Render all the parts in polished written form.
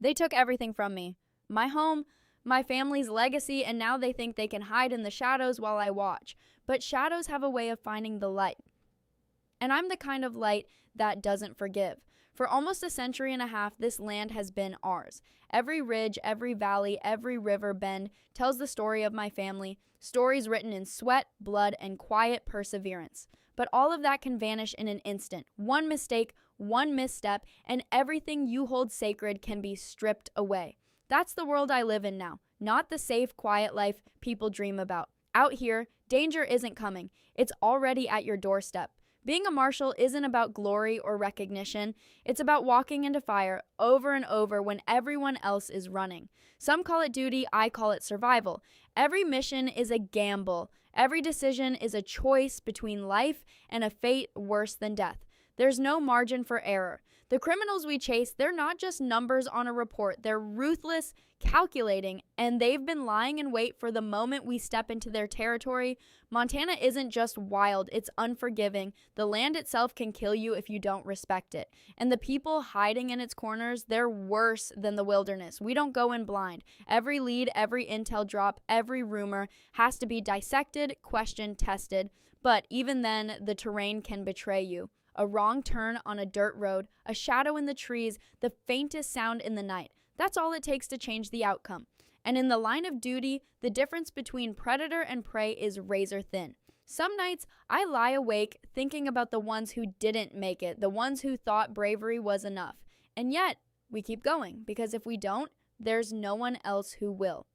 They took everything from me. My home, my family's legacy, and now they think they can hide in the shadows while I watch. But shadows have a way of finding the light. And I'm the kind of light that doesn't forgive. For almost a century and a half, this land has been ours. Every ridge, every valley, every river bend tells the story of my family, stories written in sweat, blood, and quiet perseverance. But all of that can vanish in an instant. One mistake, one misstep, and everything you hold sacred can be stripped away. That's the world I live in now, not the safe, quiet life people dream about. Out here, danger isn't coming. It's already at your doorstep. Being a marshal isn't about glory or recognition. It's about walking into fire over and over when everyone else is running. Some call it duty, I call it survival. Every mission is a gamble. Every decision is a choice between life and a fate worse than death. There's no margin for error. The criminals we chase, they're not just numbers on a report. They're ruthless, calculating, and they've been lying in wait for the moment we step into their territory. Montana isn't just wild, it's unforgiving. The land itself can kill you if you don't respect it. And the people hiding in its corners, they're worse than the wilderness. We don't go in blind. Every lead, every intel drop, every rumor has to be dissected, questioned, tested. But even then, the terrain can betray you. A wrong turn on a dirt road, a shadow in the trees, the faintest sound in the night. That's all it takes to change the outcome. And in the line of duty, the difference between predator and prey is razor thin. Some nights, I lie awake thinking about the ones who didn't make it, the ones who thought bravery was enough. And yet, we keep going, because if we don't, there's no one else who will.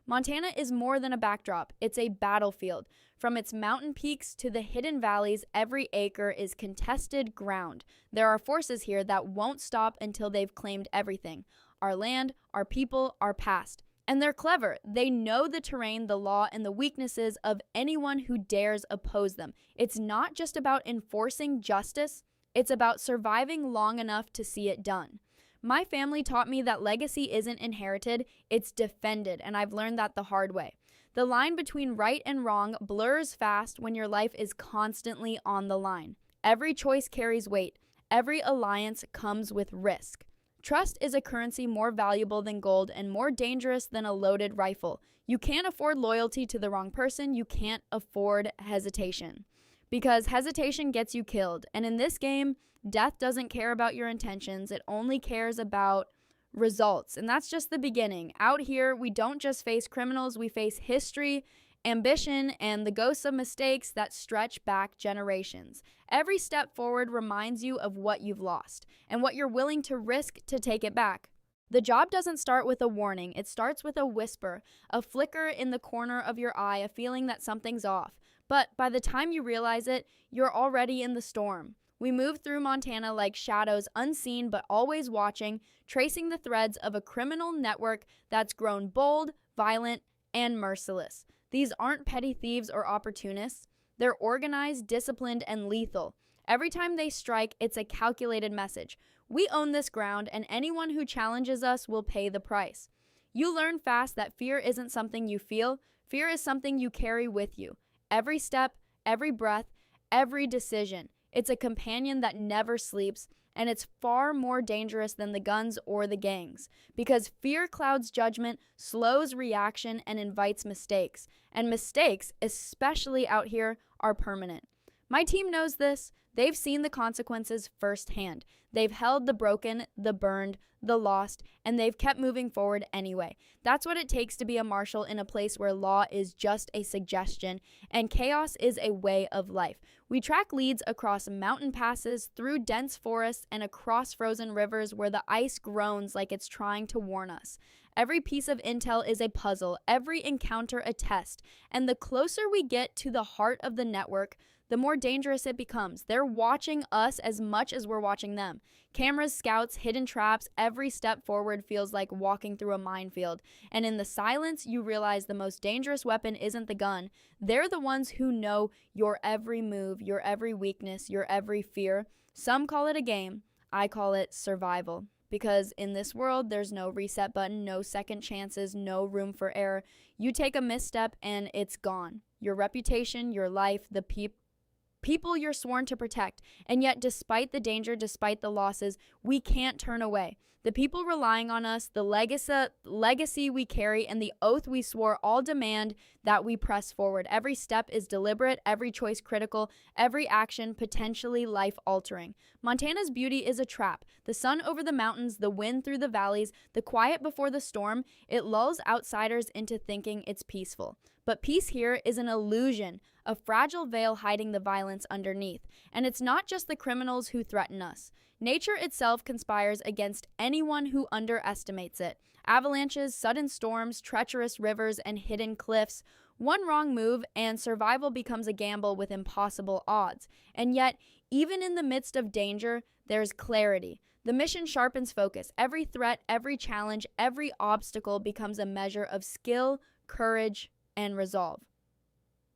Montana is more than a backdrop. It's a battlefield. From its mountain peaks to the hidden valleys, every acre is contested ground. There are forces here that won't stop until they've claimed everything. Our land, our people, our past. And they're clever. They know the terrain, the law, and the weaknesses of anyone who dares oppose them. It's not just about enforcing justice. It's about surviving long enough to see it done. My family taught me that legacy isn't inherited, it's defended, and I've learned that the hard way. The line between right and wrong blurs fast when your life is constantly on the line. Every choice carries weight. Every alliance comes with risk. Trust is a currency more valuable than gold and more dangerous than a loaded rifle. You can't afford loyalty to the wrong person. You can't afford hesitation. Because hesitation gets you killed. And in this game, death doesn't care about your intentions. It only cares about results. And that's just the beginning. Out here, we don't just face criminals. We face history, ambition, and the ghosts of mistakes that stretch back generations. Every step forward reminds you of what you've lost and what you're willing to risk to take it back. The job doesn't start with a warning. It starts with a whisper, a flicker in the corner of your eye, a feeling that something's off. But by the time you realize it, you're already in the storm. We move through Montana like shadows, unseen but always watching, tracing the threads of a criminal network that's grown bold, violent, and merciless. These aren't petty thieves or opportunists. They're organized, disciplined, and lethal. Every time they strike, it's a calculated message. We own this ground, and anyone who challenges us will pay the price. You learn fast that fear isn't something you feel. Fear is something you carry with you. Every step, every breath, every decision. It's a companion that never sleeps, and it's far more dangerous than the guns or the gangs, because fear clouds judgment, slows reaction, and invites mistakes. And mistakes, especially out here, are permanent. My team knows this. They've seen the consequences firsthand. They've held the broken, the burned, the lost, and they've kept moving forward anyway. That's what it takes to be a marshal in a place where law is just a suggestion and chaos is a way of life. We track leads across mountain passes, through dense forests, and across frozen rivers where the ice groans like it's trying to warn us. Every piece of intel is a puzzle, every encounter a test, and the closer we get to the heart of the network, the more dangerous it becomes. They're watching us as much as we're watching them. Cameras, scouts, hidden traps, every step forward feels like walking through a minefield. And in the silence, you realize the most dangerous weapon isn't the gun. They're the ones who know your every move, your every weakness, your every fear. Some call it a game. I call it survival. Because in this world, there's no reset button, no second chances, no room for error. You take a misstep and it's gone. Your reputation, your life, the people you're sworn to protect. And yet, despite the danger, despite the losses, we can't turn away. The people relying on us, the legacy we carry, and the oath we swore all demand that we press forward. Every step is deliberate, every choice critical, every action potentially life-altering. Montana's beauty is a trap. The sun over the mountains, the wind through the valleys, the quiet before the storm, it lulls outsiders into thinking it's peaceful. But peace here is an illusion, a fragile veil hiding the violence underneath. And it's not just the criminals who threaten us. Nature itself conspires against anyone who underestimates it. Avalanches, sudden storms, treacherous rivers, and hidden cliffs. One wrong move and survival becomes a gamble with impossible odds. And yet, even in the midst of danger, there's clarity. The mission sharpens focus. Every threat, every challenge, every obstacle becomes a measure of skill, courage, and resolve.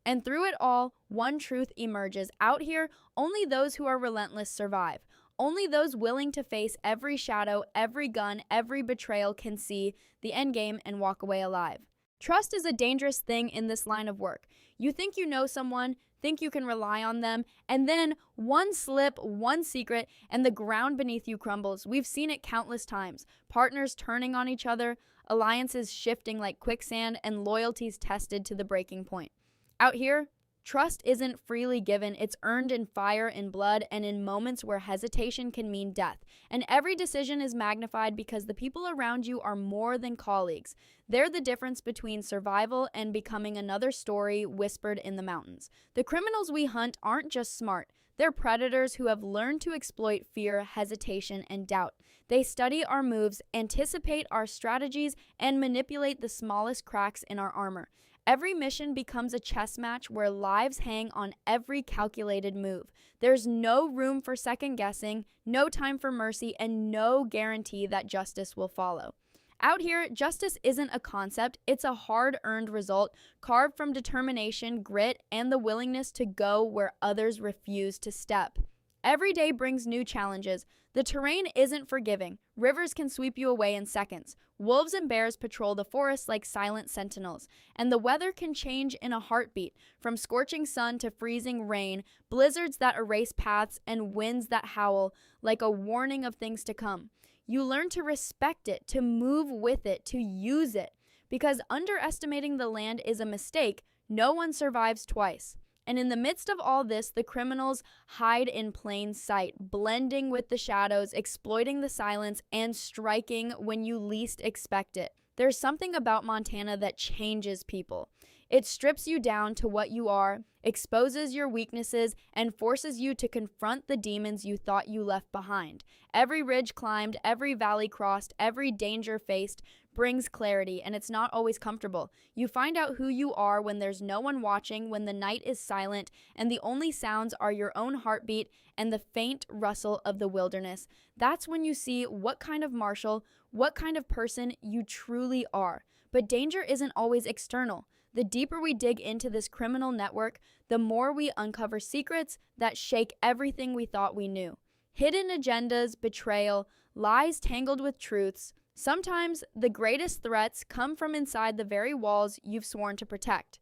And through it all, one truth emerges. Out here, only those who are relentless survive. Only those willing to face every shadow, every gun, every betrayal can see the end game and walk away alive. Trust is a dangerous thing in this line of work. You think you know someone, think you can rely on them, and then one slip, one secret, and the ground beneath you crumbles. We've seen it countless times. Partners turning on each other, alliances shifting like quicksand, and loyalties tested to the breaking point. Out here, trust isn't freely given. It's earned in fire, in blood, and in moments where hesitation can mean death. And every decision is magnified because the people around you are more than colleagues. They're the difference between survival and becoming another story whispered in the mountains. The criminals we hunt aren't just smart. They're predators who have learned to exploit fear, hesitation, and doubt. They study our moves, anticipate our strategies, and manipulate the smallest cracks in our armor. Every mission becomes a chess match where lives hang on every calculated move. There's no room for second guessing, no time for mercy, and no guarantee that justice will follow. Out here, justice isn't a concept, it's a hard-earned result, carved from determination, grit, and the willingness to go where others refuse to step. Every day brings new challenges. The terrain isn't forgiving. Rivers can sweep you away in seconds. Wolves and bears patrol the forest like silent sentinels. And the weather can change in a heartbeat, from scorching sun to freezing rain, blizzards that erase paths, and winds that howl like a warning of things to come. You learn to respect it, to move with it, to use it. Because underestimating the land is a mistake, no one survives twice. And in the midst of all this, the criminals hide in plain sight, blending with the shadows, exploiting the silence, and striking when you least expect it. There's something about Montana that changes people. It strips you down to what you are, exposes your weaknesses, and forces you to confront the demons you thought you left behind. Every ridge climbed, every valley crossed, every danger faced brings clarity, and it's not always comfortable. You find out who you are when there's no one watching, when the night is silent, and the only sounds are your own heartbeat and the faint rustle of the wilderness. That's when you see what kind of marshal, what kind of person you truly are. But danger isn't always external. The deeper we dig into this criminal network, the more we uncover secrets that shake everything we thought we knew. Hidden agendas, betrayal, lies tangled with truths. Sometimes the greatest threats come from inside the very walls you've sworn to protect.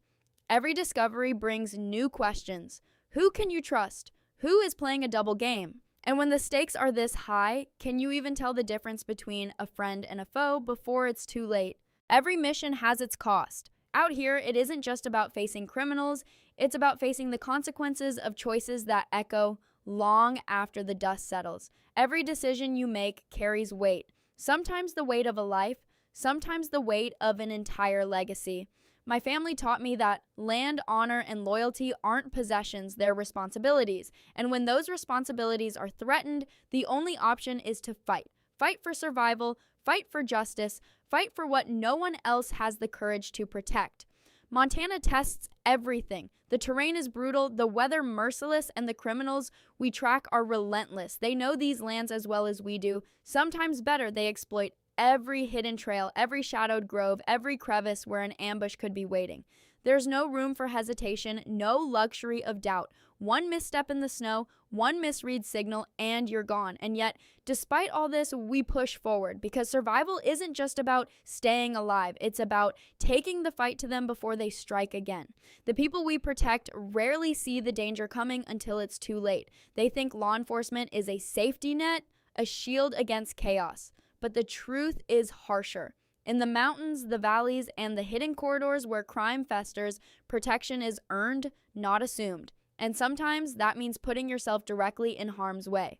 Every discovery brings new questions. Who can you trust? Who is playing a double game? And when the stakes are this high, can you even tell the difference between a friend and a foe before it's too late? Every mission has its cost. Out here, it isn't just about facing criminals, it's about facing the consequences of choices that echo long after the dust settles. Every decision you make carries weight. Sometimes the weight of a life, sometimes the weight of an entire legacy. My family taught me that land, honor, and loyalty aren't possessions, they're responsibilities. And when those responsibilities are threatened, the only option is to fight. Fight for survival, fight for justice, fight for what no one else has the courage to protect. Montana tests everything. The terrain is brutal, the weather merciless, and the criminals we track are relentless. They know these lands as well as we do. Sometimes better, they exploit every hidden trail, every shadowed grove, every crevice where an ambush could be waiting. There's no room for hesitation, no luxury of doubt. One misstep in the snow, one misread signal, and you're gone. And yet, despite all this, we push forward because survival isn't just about staying alive. It's about taking the fight to them before they strike again. The people we protect rarely see the danger coming until it's too late. They think law enforcement is a safety net, a shield against chaos. but the truth is harsher. In the mountains, the valleys, and the hidden corridors where crime festers, protection is earned, not assumed. And sometimes that means putting yourself directly in harm's way.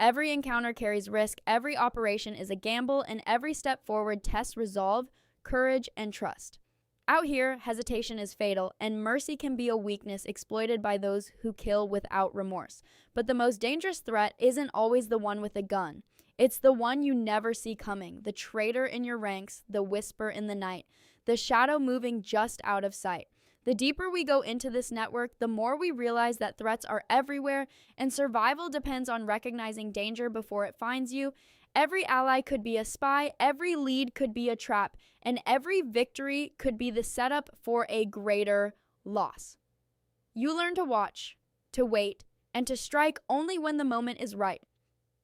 Every encounter carries risk, every operation is a gamble, and every step forward tests resolve, courage, and trust. Out here, hesitation is fatal, and mercy can be a weakness exploited by those who kill without remorse. But the most dangerous threat isn't always the one with a gun. It's the one you never see coming, the traitor in your ranks, the whisper in the night, the shadow moving just out of sight. The deeper we go into this network, the more we realize that threats are everywhere, and survival depends on recognizing danger before it finds you. Every ally could be a spy, every lead could be a trap, and every victory could be the setup for a greater loss. You learn to watch, to wait, and to strike only when the moment is right.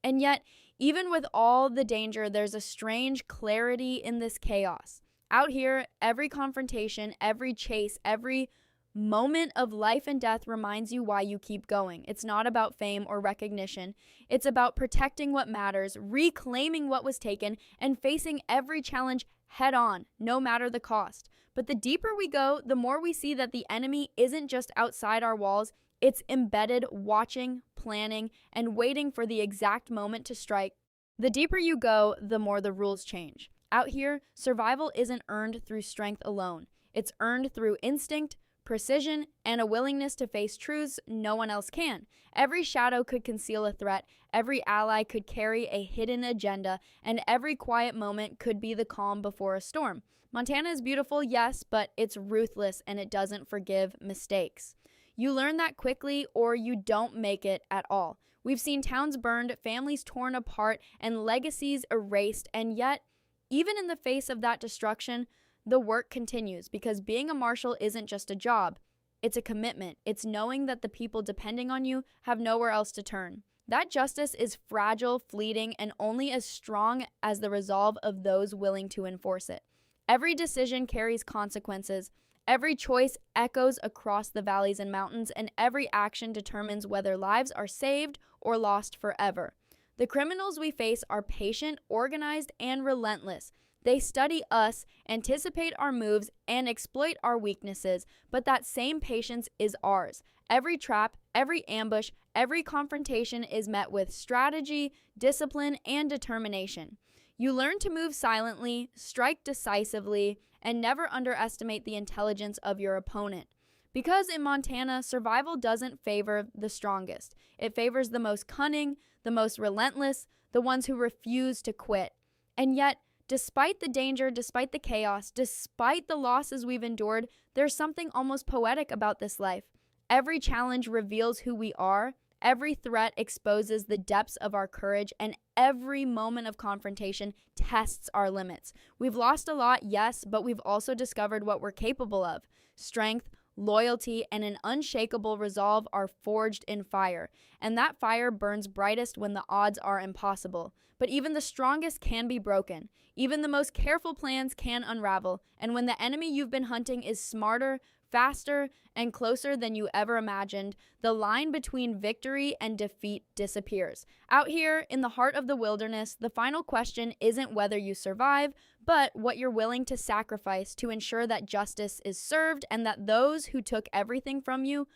And yet, even with all the danger, there's a strange clarity in this chaos. Out here, every confrontation, every chase, every moment of life and death reminds you why you keep going. It's not about fame or recognition. It's about protecting what matters, reclaiming what was taken, and facing every challenge head on, no matter the cost. But the deeper we go, the more we see that the enemy isn't just outside our walls. It's embedded, watching, planning, and waiting for the exact moment to strike. The deeper you go, the more the rules change. Out here, survival isn't earned through strength alone. It's earned through instinct, precision, and a willingness to face truths no one else can. Every shadow could conceal a threat, every ally could carry a hidden agenda, and every quiet moment could be the calm before a storm. Montana is beautiful, yes, but it's ruthless and it doesn't forgive mistakes. You learn that quickly or you don't make it at all. We've seen towns burned, families torn apart, and legacies erased, and yet, even in the face of that destruction, the work continues because being a marshal isn't just a job. It's a commitment. It's knowing that the people depending on you have nowhere else to turn. That justice is fragile, fleeting, and only as strong as the resolve of those willing to enforce it. Every decision carries consequences. Every choice echoes across the valleys and mountains, and every action determines whether lives are saved or lost forever. The criminals we face are patient, organized, and relentless. They study us, anticipate our moves, and exploit our weaknesses, but that same patience is ours. Every trap, every ambush, every confrontation is met with strategy, discipline, and determination. You learn to move silently, strike decisively, and never underestimate the intelligence of your opponent. Because in Montana, survival doesn't favor the strongest. It favors the most cunning, the most relentless, the ones who refuse to quit. And yet, despite the danger, despite the chaos, despite the losses we've endured, there's something almost poetic about this life. Every challenge reveals who we are. Every threat exposes the depths of our courage, and every moment of confrontation tests our limits. We've lost a lot, yes, but we've also discovered what we're capable of. Strength, loyalty, and an unshakable resolve are forged in fire, and that fire burns brightest when the odds are impossible. But even the strongest can be broken. Even the most careful plans can unravel, and when the enemy you've been hunting is smarter, faster, and closer than you ever imagined, the line between victory and defeat disappears. Out here, in the heart of the wilderness, the final question isn't whether you survive, but what you're willing to sacrifice to ensure that justice is served and that those who took everything from you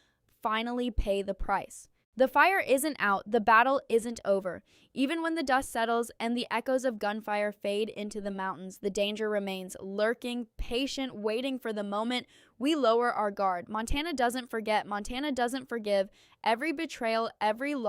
finally pay the price. The fire isn't out, the battle isn't over. Even when the dust settles and the echoes of gunfire fade into the mountains, the danger remains, lurking, patient, waiting for the moment we lower our guard. Montana doesn't forget, Montana doesn't forgive. Every betrayal, every loss